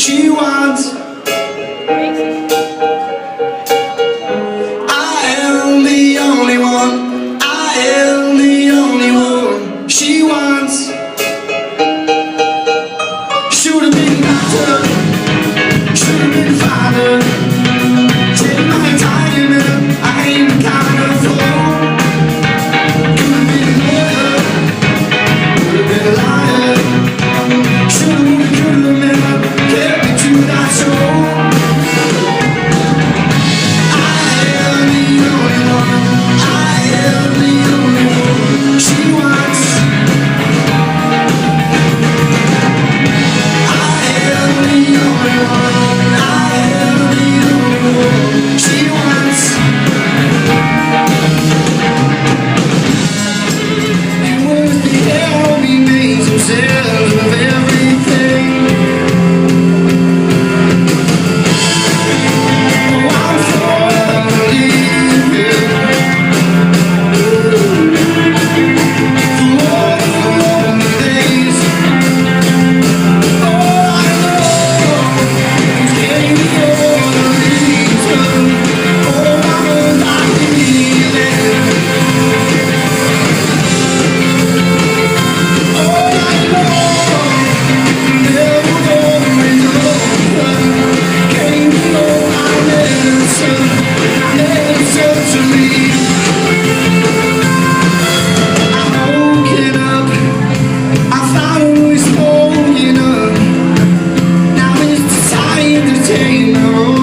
she wants. I am the only one, I am the only one she wants. Should've been doctor, should've been father. Take my time up, I ain't the kind of fool. Could've been murder, could've been a liar. Should've, could've never kept me to that soul. I am the only one, I am the only one she wants. I am the only one, I am the only one she wants. It was the hell we made themselves of everything. Oh, I'm forever leaving. For all the days. Oh, I know it's getting for the reason. Oh, I'm not feeling. Oh, I know never going over. Came for my medicine to me. I'm woken up, I thought I was woken up. Now it's time to take my own.